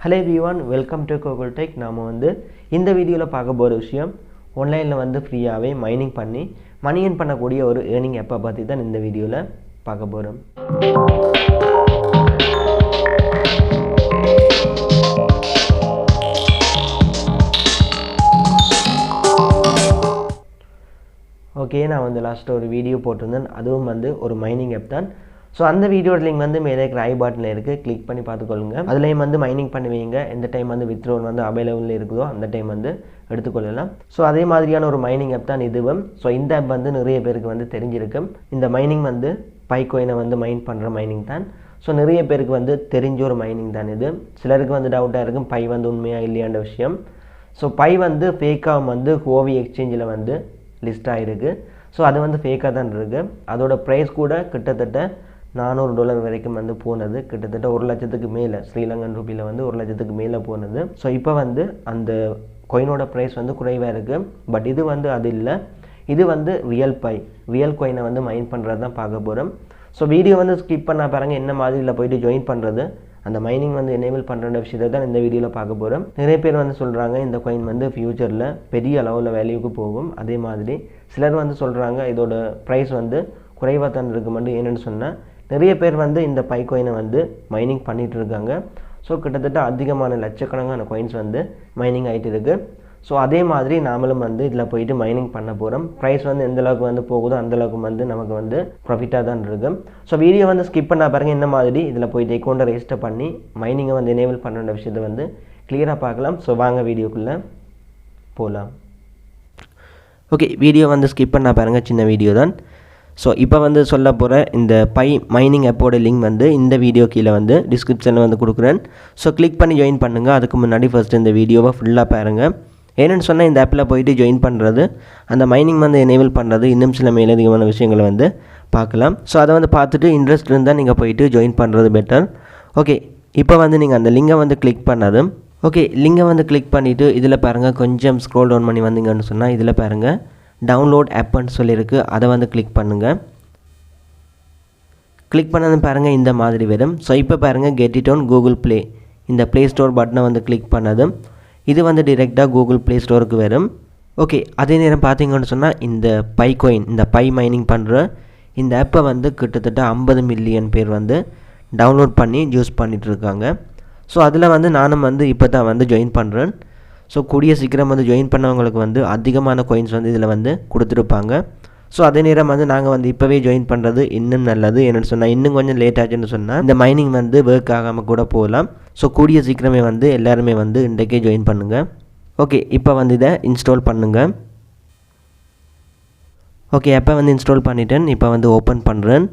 Hello everyone, welcome to Kokul Tech. நாம இந்த வீடியோல பார்க்க போற விஷயம் ஆன்லைன்ல ஃப்ரீயாவே மைனிங் பண்ணி மணி earn பண்ணக்கூடிய ஒரு earning app பத்தி தான் இந்த வீடியோல பார்க்க போறோம். ஓகே, நான் லாஸ்ட் ஒரு வீடியோ போட்டிருந்தேன். அதுவும் ஒரு மைனிங் app தான். ஸோ அந்த வீடியோட லிங்க் மேலே இருக்கிற ஐ பட்டனில் இருக்குது, கிளிக் பண்ணி பார்த்துக்கொள்ளுங்க. அதுலேயும் மைனிங் பண்ணுவீங்க. எந்த டைம் வித்ட்ரோல் அவைலபிள் இருக்குதோ அந்த டைம் எடுத்துக்கொள்ளலாம். ஸோ அதே மாதிரியான ஒரு மைனிங் ஆப் தான் இதுவும். ஸோ இந்த ஆப் நிறைய பேருக்கு தெரிஞ்சிருக்கும். இந்த மைனிங் பை கோயினை மைன் பண்ணுற மைனிங் தான். ஸோ நிறைய பேருக்கு தெரிஞ்ச ஒரு மைனிங் தான் இது. சிலருக்கு டவுட்டாக இருக்கும் பை உண்மையாக இல்லையான்ற விஷயம். ஸோ பை ஃபேக்காக ஹோவி எக்ஸ்சேஞ்சில் லிஸ்ட் ஆகிருக்கு. ஸோ அது ஃபேக்காக தான் இருக்குது. அதோட ப்ரைஸ் கூட கிட்டத்தட்ட $400 வரைக்கும் போனது. கிட்டத்தட்ட 1 லட்சத்துக்கு மேலே ஸ்ரீலங்கன் ரூபியில் 1 லட்சத்துக்கு மேலே போனது. ஸோ இப்போ அந்த கோயினோட ப்ரைஸ் குறைவாக இருக்குது. பட் இது அது இல்லை. இது ரியல் கோயினை மைன் பண்ணுறது தான் பார்க்க போகிறோம். ஸோ வீடியோ ஸ்கிப் பண்ண பாருங்க, என்ன மாதிரியில் போயிட்டு ஜாயின் பண்ணுறது, அந்த மைனிங் எனேபிள் பண்ணுற விஷயத்தை தான் இந்த வீடியோவில் பார்க்க போகிறோம். நிறைய பேர் சொல்கிறாங்க இந்த கோயின் ஃப்யூச்சரில் பெரிய அளவில் வேல்யூக்கு போகும். அதே மாதிரி சிலர் சொல்கிறாங்க இதோட ப்ரைஸ் குறைவாக தான் இருக்குமென்று. ஏன்னு சொன்னால் நிறைய பேர் இந்த பை கோயினை மைனிங் பண்ணிகிட்டு இருக்காங்க. ஸோ கிட்டத்தட்ட அதிகமான லட்சக்கணக்கான கோயின்ஸ் மைனிங் ஆகிட்டு இருக்குது. ஸோ அதே மாதிரி நாமளும் இதில் போயிட்டு மைனிங் பண்ண போகிறோம். ப்ரைஸ் எந்த அளவுக்கு போகுதோ அந்தளவுக்கு நமக்கு ப்ராஃபிட்டாக தான் இருக்கும். ஸோ வீடியோ ஸ்கிப் பண்ண பாருங்கள், என்ன மாதிரி இதில் போயிட்டு அக்கௌண்ட்டை ரெஜிஸ்டர் பண்ணி மைனிங்கை எனேபிள் பண்ணுற விஷயத்தை கிளியராக பார்க்கலாம். ஸோ வாங்க வீடியோக்குள்ளே போகலாம். ஓகே, வீடியோ ஸ்கிப் பண்ண பாருங்கள், சின்ன வீடியோ தான். ஸோ இப்போ சொல்ல போகிற இந்த பை மைனிங் ஆப்போட லிங்க் இந்த வீடியோ கீழே டிஸ்கிரிப்ஷனில் கொடுக்குறேன். ஸோ கிளிக் பண்ணி ஜாயின் பண்ணுங்கள். அதுக்கு முன்னாடி ஃபஸ்ட்டு இந்த வீடியோவை ஃபுல்லாக பாருங்கள். ஏன்னு சொன்னால் இந்த ஆப்பில் போயிட்டு ஜாயின் பண்ணுறது, அந்த மைனிங் எனேபிள் பண்ணுறது, இன்னும் சில மேலதிகமான விஷயங்களை பார்க்கலாம். ஸோ அதை பார்த்துட்டு இன்ட்ரெஸ்ட் இருந்தால் நீங்கள் போயிட்டு ஜாயின் பண்ணுறது பெட்டர். ஓகே, இப்போ நீங்கள் அந்த லிங்கை கிளிக் பண்ணதும், ஓகே லிங்கை கிளிக் பண்ணிவிட்டு இதில் பாருங்கள், கொஞ்சம் ஸ்க்ரோல் டவுன் பண்ணி வந்தீங்கன்னு சொன்னால் இதில் பாருங்கள் டவுன்லோட் ஆப்னு சொல்லியிருக்கு. அதை கிளிக் பண்ணுங்கள். கிளிக் பண்ணதும் பாருங்கள் இந்த மாதிரி வரும். ஸோ இப்போ பாருங்கள் get it on Google play, இந்த ப்ளே ஸ்டோர் பட்டனை கிளிக் பண்ணதும் இது டிரெக்டாக கூகுள் ப்ளே ஸ்டோருக்கு வரும். ஓகே, அதே நேரம் பார்த்தீங்கன்னு சொன்னால் இந்த பை கோயின், இந்த பை மைனிங் பண்ணுற இந்த ஆப்பை கிட்டத்தட்ட 50 மில்லியன் பேர் டவுன்லோட் பண்ணி யூஸ் பண்ணிகிட்ருக்காங்க. ஸோ அதில் நானும் இப்போ தான் ஜாயின் பண்ணுறேன். ஸோ கூடிய சீக்கிரம் ஜாயின் பண்ணவங்களுக்கு அதிகமான கோயின்ஸ் இதில் கொடுத்துருப்பாங்க. ஸோ அதே நேரம் நாங்கள் இப்போவே ஜாயின் பண்ணுறது இன்னும் நல்லது. என்னென்னு சொன்னால் இன்னும் கொஞ்சம் லேட் ஆச்சுன்னு சொன்னால் இந்த மைனிங் ஒர்க் ஆகாமல் கூட போகலாம். ஸோ கூடிய சீக்கிரமே எல்லாருமே இன்றைக்கே ஜாயின் பண்ணுங்கள். ஓகே, இப்போ இதை இன்ஸ்டால் பண்ணுங்கள். ஓகே, அப்போ இன்ஸ்டால் பண்ணிட்டேன். இப்போ ஓப்பன் பண்ணுறேன்.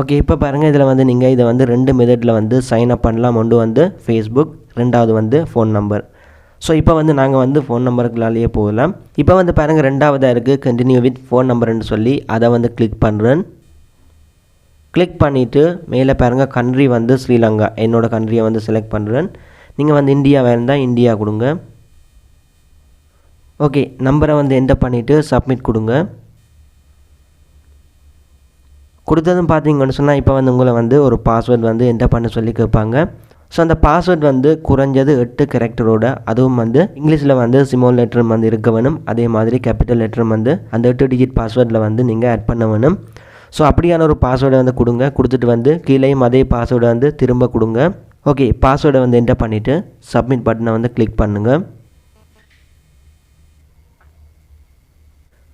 ஓகே, இப்போ பாருங்கள் இதில் நீங்கள் இதை 2 மெத்தடில் சைன் அப் பண்ணலாம். ஒன்று ஃபேஸ்புக், ரெண்டாவது ஃபோன் நம்பர். ஸோ இப்போ நாங்கள் ஃபோன் நம்பருக்குள்ளாலேயே போகலாம். இப்போ பாருங்கள் ரெண்டாவதாக இருக்குது கண்டினியூ வித் ஃபோன் நம்பர்னு சொல்லி அதை கிளிக் பண்ணுறேன். கிளிக் பண்ணிவிட்டு மேலே பாருங்கள் கண்ட்ரி ஸ்ரீலங்கா, என்னோடய கண்ட்ரியை செலக்ட் பண்ணுறேன். நீங்கள் இந்தியாவாக இருந்தால் இந்தியா கொடுங்க. ஓகே, நம்பரை என்டர் பண்ணிவிட்டு சப்மிட் கொடுங்க. கொடுத்ததும் பார்த்தீங்கன்னு சொன்னால் இப்போ உங்களை ஒரு பாஸ்வேர்டு என்டர் பண்ண சொல்லி கேட்பாங்க. ஸோ அந்த பாஸ்வேர்டு குறைஞ்சது 8 கேரக்டரோட, அதுவும் இங்கிலீஷில் ஸ்மால் லெட்டர் இருக்க வேணும். அதே மாதிரி கேபிட்டல் லெட்டர் அந்த 8 டிஜிட் பாஸ்வேர்டில் நீங்கள் ஆட் பண்ண வேணும். ஸோ அப்படியான ஒரு பாஸ்வேர்டை கொடுங்க. கொடுத்துட்டு கீழேயும் அதே பாஸ்வேர்டை திரும்ப கொடுங்க. ஓகே, பாஸ்வேர்டை என்டர் பண்ணிவிட்டு சப்மிட் பட்டனை கிளிக் பண்ணுங்கள்.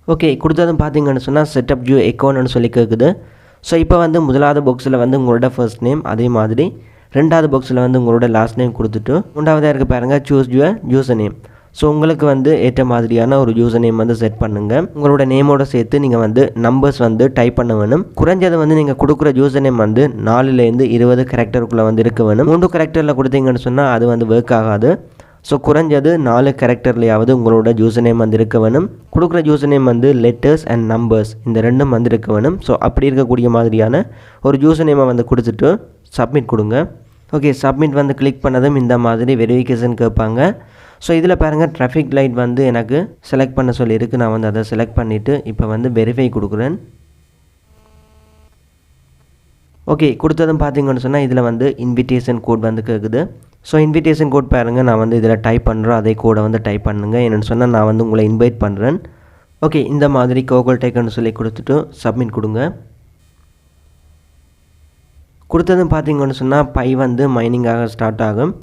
ஓகே, கொடுத்ததும் பார்த்தீங்கன்னு சொன்னால் செட்டப் யூ அக்கௌண்ட்னு சொல்லி கேட்குது. ஸோ இப்போ முதலாவது பாக்ஸில் உங்களோட ஃபர்ஸ்ட் நேம், அதே மாதிரி ரெண்டாவது பாக்ஸில் உங்களோட லாஸ்ட் நேம் கொடுத்துட்டு மூன்றாவதாக இருக்க பாருங்கள் choose your user name. So உங்களுக்கு ஏற்ற மாதிரியான ஒரு யூசர் நேம் செட் பண்ணுங்கள். உங்களோட நேமோட சேர்த்து நீங்கள் நம்பர்ஸ் டைப் பண்ண வேணும். குறைஞ்சது நீங்கள் கொடுக்குற யூசர் நேம் 4லேருந்து 20 கேரக்டருக்குள்ளே இருக்க வேணும். 3 கேரக்டரில் கொடுத்தீங்கன்னு சொன்னால் அது ஒர்க் ஆகாது. ஸோ குறைஞ்சது 4 கேரக்டர்லையாவது உங்களோட யூசர் நேம் இருக்க வேணும். கொடுக்குற user name letters and numbers, இந்த ரெண்டும் இருக்க வேணும். ஸோ அப்படி இருக்கக்கூடிய மாதிரியான ஒரு யூசர் நேமை கொடுத்துட்டு சப்மிட் கொடுங்க. ஓகே, சப்மிட் கிளிக் பண்ணதும் இந்த மாதிரி வெரிஃபிகேஷன் கேட்பாங்க. ஸோ இதில் பாருங்கள் டிராஃபிக் லைட் வந்து எனக்கு செலக்ட் பண்ண சொல்லியிருக்கு. நான் வந்து அதை செலக்ட் பண்ணிவிட்டு இப்போ வந்து வெரிஃபை கொடுக்குறேன். ஓகே, கொடுத்ததும் பார்த்தீங்கன்னு சொன்னால் இதில் வந்து இன்விடேஷன் கோட் வந்து கேட்குது. ஸோ இன்விடேஷன் கோட் பாருங்கள், நான் வந்து இதில் டைப் பண்ணுறேன். அதே கோடை வந்து டைப் பண்ணுங்கள். என்னென்னு சொன்னால் நான் வந்து உங்களை இன்வைட் பண்ணுறேன். ஓகே, இந்த மாதிரி கோகுல் டெக்னு சொல்லி கொடுத்துட்டு சப்மிட் கொடுங்க. கொடுத்ததும் பார்த்தீங்கன்னு சொன்னால் பை வந்து மைனிங்காக ஸ்டார்ட் ஆகும்.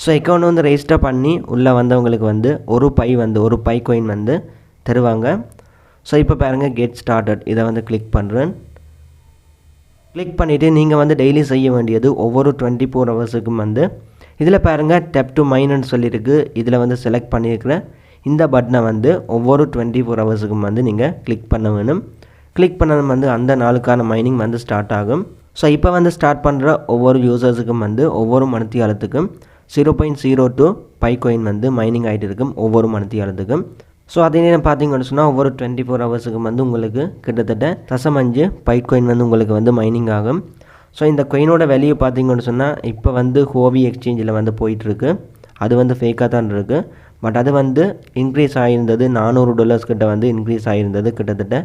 ஸோ அக்கௌண்ட் வந்து ரெஜிஸ்டர் பண்ணி உள்ளே வந்தவங்களுக்கு வந்து ஒரு பை காயின் வந்து தருவாங்க. ஸோ இப்போ பாருங்கள் கெட் ஸ்டார்டட், இதை வந்து கிளிக் பண்ணுறேன். கிளிக் பண்ணிவிட்டு நீங்கள் வந்து டெய்லி செய்ய வேண்டியது ஒவ்வொரு 24 ஹவர்ஸுக்கும் வந்து இதில் பாருங்கள் டேப் டு மைன்னு சொல்லியிருக்கு. இதில் வந்து செலக்ட் பண்ணியிருக்கிற இந்த பட்டனை வந்து ஒவ்வொரு 24 ஹவர்ஸுக்கும் வந்து நீங்கள் கிளிக் பண்ண வேணும். கிளிக் பண்ணது வந்து அந்த நாளுக்கான மைனிங் வந்து ஸ்டார்ட் ஆகும். ஸோ இப்போ வந்து ஸ்டார்ட் பண்ணுற ஒவ்வொரு யூசர்ஸுக்கும் வந்து ஒவ்வொரு மணித்தியாலத்துக்கும் 0.02 பை காயின் வந்து மைனிங் ஆகிட்டு இருக்கும் ஒவ்வொரு மணித்தியாலத்துக்கும். ஸோ அதே நேரம் பார்த்தீங்கன்னு சொன்னால் ஒவ்வொரு 24 ஹவர்ஸுக்கு வந்து உங்களுக்கு கிட்டத்தட்ட 0.5 பை காயின் வந்து உங்களுக்கு வந்து மைனிங் ஆகும். ஸோ இந்த காயினோட வேல்யூ பார்த்தீங்கன்னு சொன்னால் இப்போ வந்து ஹோவி எக்ஸ்சேஞ்சில் வந்து போயிட்டுருக்கு. அது வந்து ஃபேக்காக தான் இருக்குது. பட் அது வந்து இன்க்ரீஸ் ஆகியிருந்தது $400 கிட்ட வந்து இன்க்ரீஸ் ஆகியிருந்தது. கிட்டத்தட்ட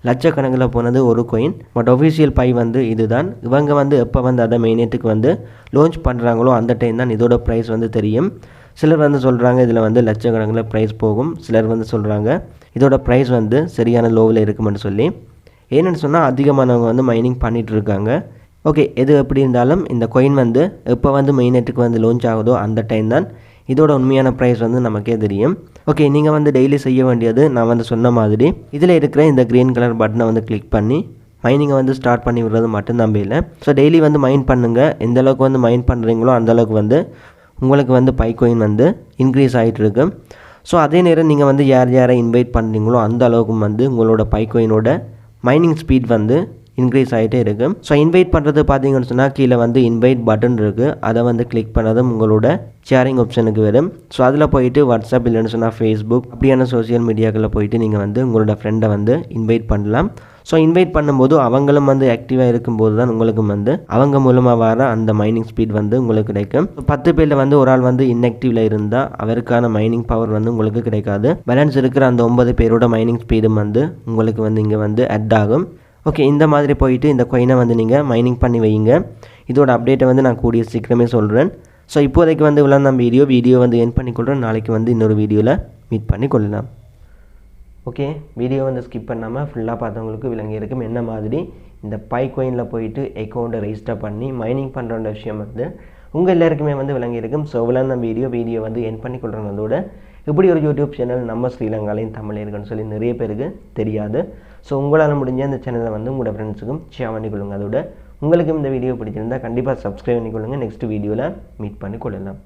லட்சக்கணக்கில் போனது ஒரு காயின். பட் ஒஃபிஷியல் பை வந்து இதுதான். இவங்க வந்து எப்போ வந்து அதை மெயினேட்டுக்கு வந்து லான்ச் பண்ணுறாங்களோ அந்த டைம் தான் இதோட ப்ரைஸ் வந்து தெரியும். சிலர் வந்து சொல்கிறாங்க இதில் வந்து லட்சக்கணக்கில் ப்ரைஸ் போகும். சிலர் வந்து சொல்கிறாங்க இதோட ப்ரைஸ் வந்து சரியான லோவில் இருக்குமென்னு சொல்லி. ஏன்னு சொன்னால் அதிகமானவங்க வந்து மைனிங் பண்ணிகிட்டு இருக்காங்க. ஓகே, எது எப்படி இருந்தாலும் இந்த காயின் வந்து எப்போ வந்து மெயினேட்டுக்கு வந்து லான்ச் ஆகுதோ அந்த டைம் தான் இதோட உண்மையான ப்ரைஸ் வந்து நமக்கே தெரியும். ஓகே, நீங்கள் வந்து டெய்லி செய்ய வேண்டியது நான் வந்து சொன்ன மாதிரி இதில் இருக்கிற இந்த க்ரீன் கலர் பட்டனை வந்து கிளிக் பண்ணி மைனிங்கை வந்து ஸ்டார்ட் பண்ணி விடுறது மட்டும்தான் இல்லை. ஸோ டெய்லி வந்து மைன் பண்ணுங்கள். எந்த அளவுக்கு வந்து மைன் பண்ணுறீங்களோ அந்தளவுக்கு வந்து உங்களுக்கு வந்து பை காயின் வந்து இன்க்ரீஸ் ஆகிட்டு இருக்கு. ஸோ அதே நேரம் நீங்கள் வந்து யாரை இன்வைட் பண்ணுறீங்களோ அந்த அளவுக்கு வந்து உங்களோட பை காயினோட மைனிங் ஸ்பீட் வந்து இன்க்ரீஸ் ஆகிட்டே இருக்குது. ஸோ இன்வைட் பண்ணுறது பார்த்தீங்கன்னு சொன்னால் கீழே வந்து இன்வைட் பட்டன் இருக்குது. அதை வந்து கிளிக் பண்ணதும் உங்களோட ஷேரிங் ஆப்ஷனுக்கு வரும். ஸோ அதில் போயிட்டு வாட்ஸ்அப் இல்லைன்னு சொன்னால் ஃபேஸ்புக் அப்படியான சோஷியல் மீடியாக்களில் போயிட்டு நீங்கள் வந்து உங்களோட ஃப்ரெண்டை வந்து இன்வைட் பண்ணலாம். ஸோ இன்வைட் பண்ணும்போது அவங்களும் வந்து ஆக்டிவாக இருக்கும்போது தான் உங்களுக்கு வந்து அவங்க மூலமாக வர அந்த மைனிங் ஸ்பீட் வந்து உங்களுக்கு கிடைக்கும். 10 பேரில் வந்து ஒரு ஆள் வந்து இன்ஆக்டிவில் இருந்தால் அவருக்கான மைனிங் பவர் வந்து உங்களுக்கு கிடைக்காது. பேலன்ஸ் இருக்கிற அந்த 9 பேரோட மைனிங் ஸ்பீடும் வந்து உங்களுக்கு வந்து இங்கே வந்து அட் ஆகும். ஓகே, இந்த மாதிரி போயிட்டு இந்த காயினை வந்து நீங்கள் மைனிங் பண்ணி வைங்க. இதோட அப்டேட்டை வந்து நான் கூடிய சீக்கிரமே சொல்கிறேன். ஸோ இப்போதைக்கு வந்து இவ்வளோ நம்ம வீடியோ வந்து எண்ட் பண்ணிக்கொள்கிறேன். நாளைக்கு வந்து இன்னொரு வீடியோவில் மீட் பண்ணி கொள்ளலாம். ஓகே, வீடியோ வந்து ஸ்கிப் பண்ணாமல் ஃபுல்லாக பார்த்தவங்களுக்கு விளங்கியிருக்கும் என்ன மாதிரி இந்த பை காயினில் போயிட்டு அக்கௌண்ட்டை ரெஜிஸ்டர் பண்ணி மைனிங் பண்ணுற விஷயம் வந்து உங்கள் எல்லாருக்குமே வந்து விளங்கியிருக்கும். ஸோ இவ்வளோ நம்ம வீடியோ வந்து எண்ட் பண்ணி கொள்கிறோம். அதோட இப்படி ஒரு யூடியூப் சேனல் நம்ம ஸ்ரீலங்காலையும் தமிழ் இருக்குன்னு சொல்லி நிறைய பேருக்கு தெரியாது. ஸோ உங்களால் முடிஞ்ச இந்த சேனலை வந்து உங்களோட ஃப்ரெண்ட்ஸுக்கும் ஷேர் பண்ணிக்கொள்ளுங்க. அதோட உங்களுக்கும் இந்த வீடியோ பிடிச்சிருந்தால் கண்டிப்பாக சப்ஸ்கிரைப் பண்ணிக்கொள்ளுங்கள். நெக்ஸ்ட் வீடியோவில் மீட் பண்ணி கொள்ளலாம்.